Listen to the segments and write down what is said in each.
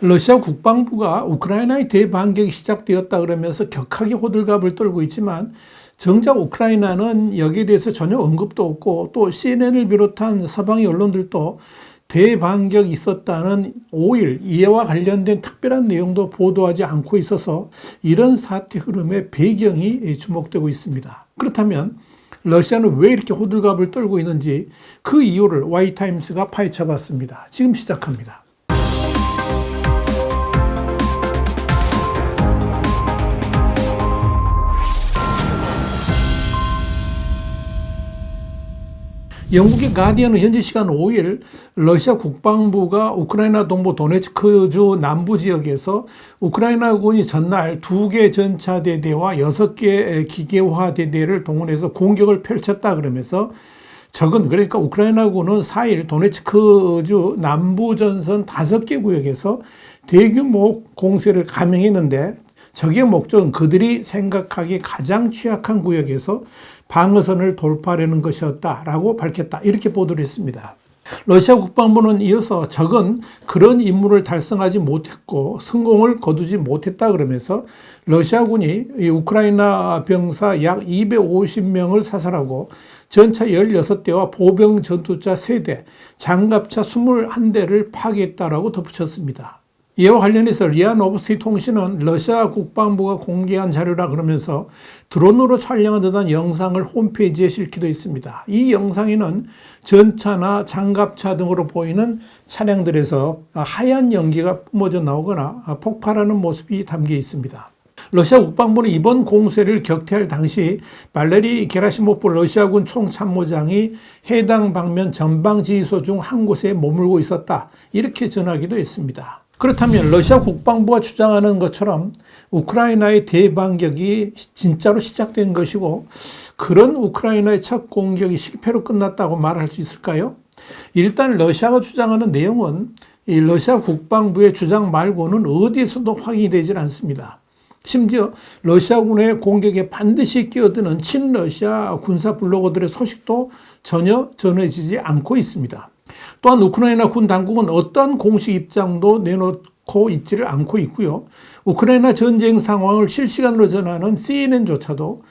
러시아 국방부가 우크라이나의 대반격이 시작되었다 그러면서 격하게 호들갑을 떨고 있지만 정작 우크라이나는 여기에 대해서 전혀 언급도 없고 또 CNN을 비롯한 서방의 언론들도 대반격이 있었다는 5일 이해와 관련된 특별한 내용도 보도하지 않고 있어서 이런 사태 흐름의 배경이 주목되고 있습니다. 그렇다면 러시아는 왜 이렇게 호들갑을 떨고 있는지 그 이유를 Y타임스가 파헤쳐 봤습니다. 지금 시작합니다. 영국의 가디언은 현지 시간 5일 러시아 국방부가 우크라이나 동부 도네츠크주 남부 지역에서 우크라이나군이 전날 2개 전차대대와 6개 기계화 대대를 동원해서 공격을 펼쳤다 그러면서 적은 그러니까 우크라이나군은 4일 도네츠크주 남부 전선 5개 구역에서 대규모 공세를 감행했는데 적의 목적은 그들이 생각하기에 가장 취약한 구역에서 방어선을 돌파하려는 것이었다라고 밝혔다. 이렇게 보도를 했습니다. 러시아 국방부는 이어서 적은 그런 임무를 달성하지 못했고 성공을 거두지 못했다 그러면서 러시아군이 우크라이나 병사 약 250명을 사살하고 전차 16대와 보병 전투차 3대, 장갑차 21대를 파괴했다라고 덧붙였습니다. 이와 관련해서 리아 노브스티 통신은 러시아 국방부가 공개한 자료라 그러면서 드론으로 촬영한 듯한 영상을 홈페이지에 실기도 있습니다. 이 영상에는 전차나 장갑차 등으로 보이는 차량들에서 하얀 연기가 뿜어져 나오거나 폭발하는 모습이 담겨 있습니다. 러시아 국방부는 이번 공세를 격퇴할 당시 발레리 게라시모프 러시아군 총참모장이 해당 방면 전방지휘소 중 한 곳에 머물고 있었다. 이렇게 전하기도 했습니다. 그렇다면 러시아 국방부가 주장하는 것처럼 우크라이나의 대반격이 진짜로 시작된 것이고 그런 우크라이나의 첫 공격이 실패로 끝났다고 말할 수 있을까요? 일단 러시아가 주장하는 내용은 이 러시아 국방부의 주장 말고는 어디에서도 확인이 되질 않습니다. 심지어 러시아군의 공격에 반드시 끼어드는 친러시아 군사 블로거들의 소식도 전혀 전해지지 않고 있습니다. 또한 우크라이나 군 당국은 어떠한 공식 입장도 내놓고 있지를 않고 있고요. 우크라이나 전쟁 상황을 실시간으로 전하는 CNN조차도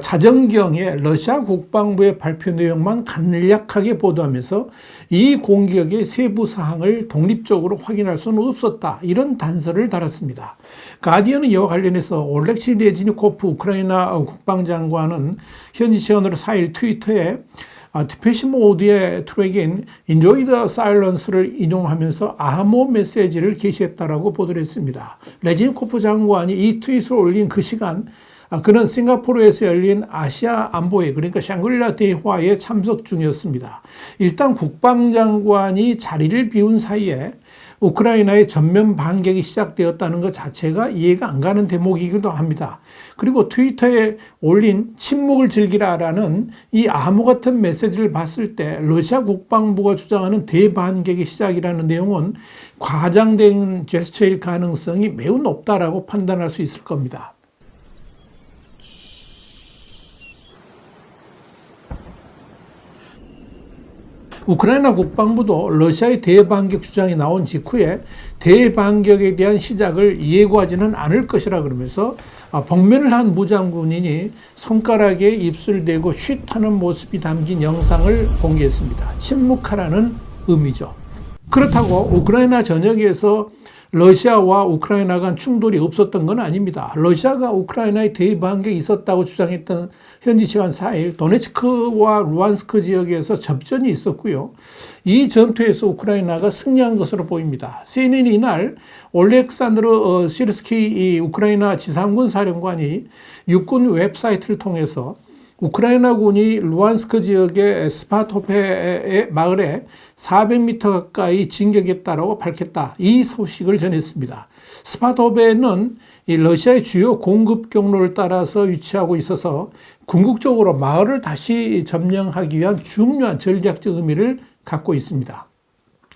자정경에 러시아 국방부의 발표 내용만 간략하게 보도하면서 이 공격의 세부 사항을 독립적으로 확인할 수는 없었다. 이런 단서를 달았습니다. 가디언은 이와 관련해서 올렉시 레즈니코프 우크라이나 국방장관은 현지 시간으로 4일 트위터에 디페시 모드의 트랙인 Enjoy the Silence를 인용하면서 암호 메시지를 게시했다라고 보도를 했습니다. 레즈니코프 장관이 이 트윗을 올린 그 시간 그는 싱가포르에서 열린 아시아 안보회 그러니까 샹그릴라 대화에 참석 중이었습니다. 일단 국방장관이 자리를 비운 사이에 우크라이나의 전면 반격이 시작되었다는 것 자체가 이해가 안 가는 대목이기도 합니다. 그리고 트위터에 올린 침묵을 즐기라라는 이 암호 같은 메시지를 봤을 때 러시아 국방부가 주장하는 대반격의 시작이라는 내용은 과장된 제스처일 가능성이 매우 높다라고 판단할 수 있을 겁니다. 우크라이나 국방부도 러시아의 대반격 주장이 나온 직후에 대반격에 대한 시작을 예고하지는 않을 것이라 그러면서 복면을 한 무장군인이 손가락에 입술 대고 쉿하는 모습이 담긴 영상을 공개했습니다. 침묵하라는 의미죠. 그렇다고 우크라이나 전역에서 러시아와 우크라이나 간 충돌이 없었던 건 아닙니다. 러시아가 우크라이나에 대반격이 있었다고 주장했던 현지 시간 4일 도네츠크와 루안스크 지역에서 접전이 있었고요. 이 전투에서 우크라이나가 승리한 것으로 보입니다. CNN이 이날 올렉산드르 시르스키 우크라이나 지상군 사령관이 육군 웹사이트를 통해서 우크라이나군이 루안스크 지역의 스파토페의 마을에 400m 가까이 진격했다고 밝혔다. 이 소식을 전했습니다. 스파토페는 이 러시아의 주요 공급 경로를 따라서 위치하고 있어서 궁극적으로 마을을 다시 점령하기 위한 중요한 전략적 의미를 갖고 있습니다.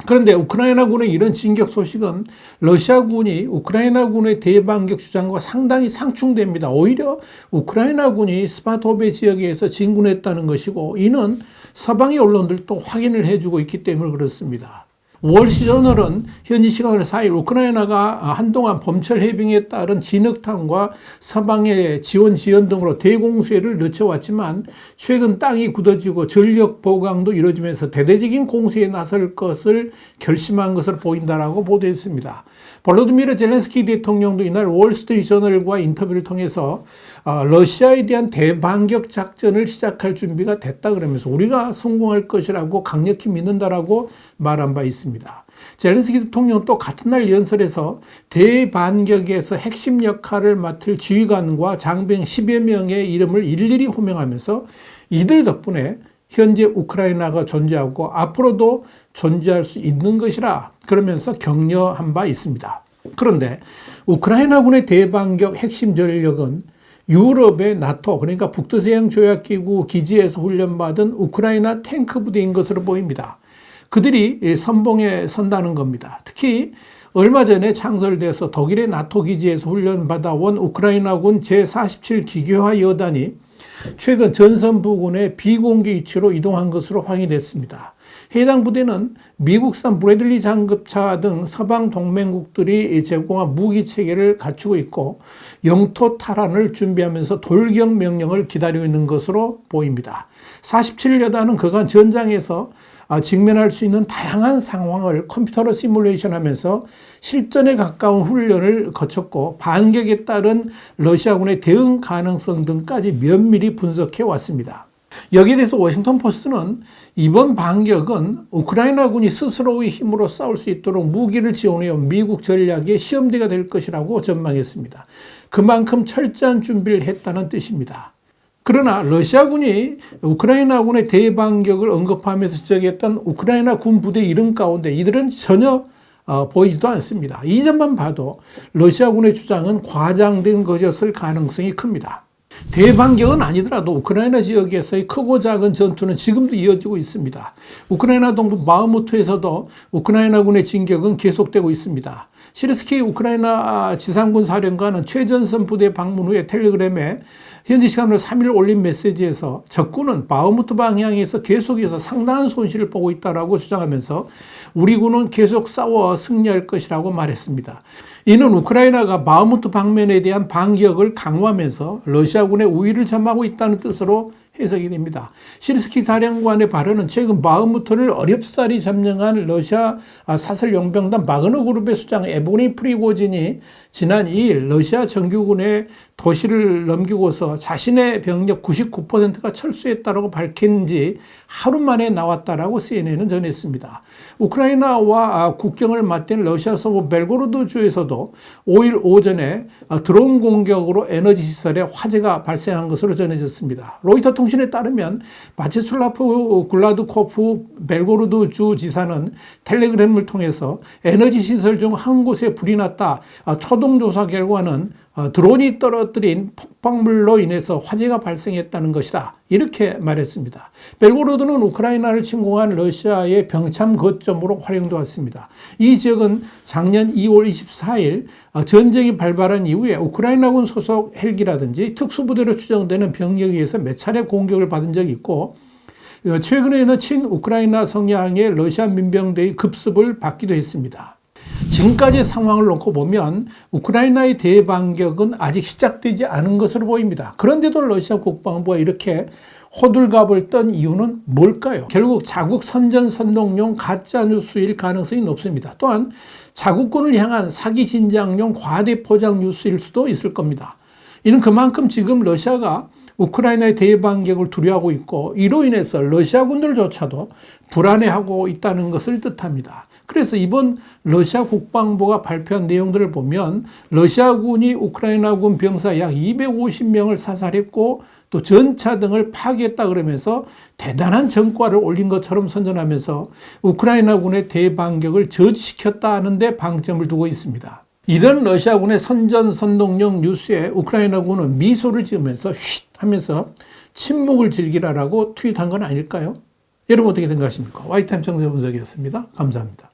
그런데 우크라이나군의 이런 진격 소식은 러시아군이 우크라이나군의 대반격 주장과 상당히 상충됩니다. 오히려 우크라이나군이 스파토베 지역에서 진군했다는 것이고 이는 서방의 언론들도 확인을 해주고 있기 때문에 그렇습니다. 월스트리트저널은 현지 시간으로 4일 우크라이나가 한동안 봄철 해빙에 따른 진흙탕과 서방의 지원 등으로 대공세를 늦춰왔지만 최근 땅이 굳어지고 전력 보강도 이루어지면서 대대적인 공세에 나설 것을 결심한 것으로 보인다라고 보도했습니다. 볼로디미르 젤렌스키 대통령도 이날 월스트리트저널과 인터뷰를 통해서 러시아에 대한 대반격 작전을 시작할 준비가 됐다 그러면서 우리가 성공할 것이라고 강력히 믿는다라고 말한 바 있습니다. 젤렌스키 대통령은 또 같은 날 연설에서 대반격에서 핵심 역할을 맡을 지휘관과 장병 10여 명의 이름을 일일이 호명하면서 이들 덕분에 현재 우크라이나가 존재하고 앞으로도 존재할 수 있는 것이라 그러면서 격려한 바 있습니다. 그런데 우크라이나군의 대반격 핵심 전력은 유럽의 나토, 그러니까 북두서양 조약기구 기지에서 훈련받은 우크라이나 탱크 부대인 것으로 보입니다. 그들이 선봉에 선다는 겁니다. 특히 얼마 전에 창설돼서 독일의 나토 기지에서 훈련받아온 우크라이나군 제47 기교화 여단이 최근 전선 부근의 비공개 위치로 이동한 것으로 확인됐습니다. 해당 부대는 미국산 브래들리 장갑차 등 서방 동맹국들이 제공한 무기 체계를 갖추고 있고 영토 탈환을 준비하면서 돌격 명령을 기다리고 있는 것으로 보입니다. 47여단은 그간 전장에서 직면할 수 있는 다양한 상황을 컴퓨터로 시뮬레이션하면서 실전에 가까운 훈련을 거쳤고 반격에 따른 러시아군의 대응 가능성 등까지 면밀히 분석해 왔습니다. 여기에 대해서 워싱턴 포스트는 이번 반격은 우크라이나군이 스스로의 힘으로 싸울 수 있도록 무기를 지원해온 미국 전략의 시험대가 될 것이라고 전망했습니다. 그만큼 철저한 준비를 했다는 뜻입니다. 그러나 러시아군이 우크라이나군의 대반격을 언급하면서 지적했던 우크라이나 군 부대 이름 가운데 이들은 전혀 보이지도 않습니다. 이 점만 봐도 러시아군의 주장은 과장된 것이었을 가능성이 큽니다. 대반격은 아니더라도 우크라이나 지역에서의 크고 작은 전투는 지금도 이어지고 있습니다. 우크라이나 동부 바흐무트에서도 우크라이나군의 진격은 계속되고 있습니다. 시르스키 우크라이나 지상군 사령관은 최전선 부대 방문 후에 텔레그램에 현지 시간으로 3일 올린 메시지에서 적군은 바흐무트 방향에서 계속해서 상당한 손실을 보고 있다고 주장하면서 우리 군은 계속 싸워 승리할 것이라고 말했습니다. 이는 우크라이나가 바흐무트 방면에 대한 반격을 강화하면서 러시아군의 우위를 점하고 있다는 뜻으로 해석이 됩니다. 시르스키 사령관의 발언은 최근 바흐무트를 어렵사리 점령한 러시아 사설 용병단 바그너 그룹의 수장 에보니 프리고진이 지난 2일 러시아 정규군의 도시를 넘기고서 자신의 병력 99%가 철수했다고 밝힌 지 하루 만에 나왔다라고 CNN은 전했습니다. 우크라이나와 국경을 맞댄 러시아 서부 벨고로드주에서도 5일 오전에 드론 공격으로 에너지 시설에 화재가 발생한 것으로 전해졌습니다. 로이터 통신에 따르면 바체슬라프 글라드코프 벨고로드주 지사는 텔레그램을 통해서 에너지 시설 중 한 곳에 불이 났다. 초동 조사 결과는 드론이 떨어뜨린 폭발물로 인해서 화재가 발생했다는 것이다. 이렇게 말했습니다. 벨고로드는 우크라이나를 침공한 러시아의 병참 거점으로 활용돼 왔습니다. 이 지역은 작년 2월 24일 전쟁이 발발한 이후에 우크라이나군 소속 헬기라든지 특수부대로 추정되는 병력에 의해서 몇 차례 공격을 받은 적이 있고 최근에는 친우크라이나 성향의 러시아 민병대의 급습을 받기도 했습니다. 지금까지의 상황을 놓고 보면 우크라이나의 대반격은 아직 시작되지 않은 것으로 보입니다. 그런데도 러시아 국방부가 이렇게 호들갑을 떤 이유는 뭘까요? 결국 자국 선전선동용 가짜뉴스일 가능성이 높습니다. 또한 자국군을 향한 사기 진작용 과대 포장 뉴스일 수도 있을 겁니다. 이는 그만큼 지금 러시아가 우크라이나의 대반격을 두려워하고 있고 이로 인해서 러시아군들조차도 불안해하고 있다는 것을 뜻합니다. 그래서 이번 러시아 국방부가 발표한 내용들을 보면 러시아군이 우크라이나군 병사 약 250명을 사살했고 또 전차 등을 파괴했다 그러면서 대단한 전과를 올린 것처럼 선전하면서 우크라이나군의 대반격을 저지시켰다 하는데 방점을 두고 있습니다. 이런 러시아군의 선전선동용 뉴스에 우크라이나군은 미소를 지으면서 쉿 하면서 침묵을 즐기라라고 트윗한 건 아닐까요? 여러분 어떻게 생각하십니까? 와이타임 정세 분석이었습니다. 감사합니다.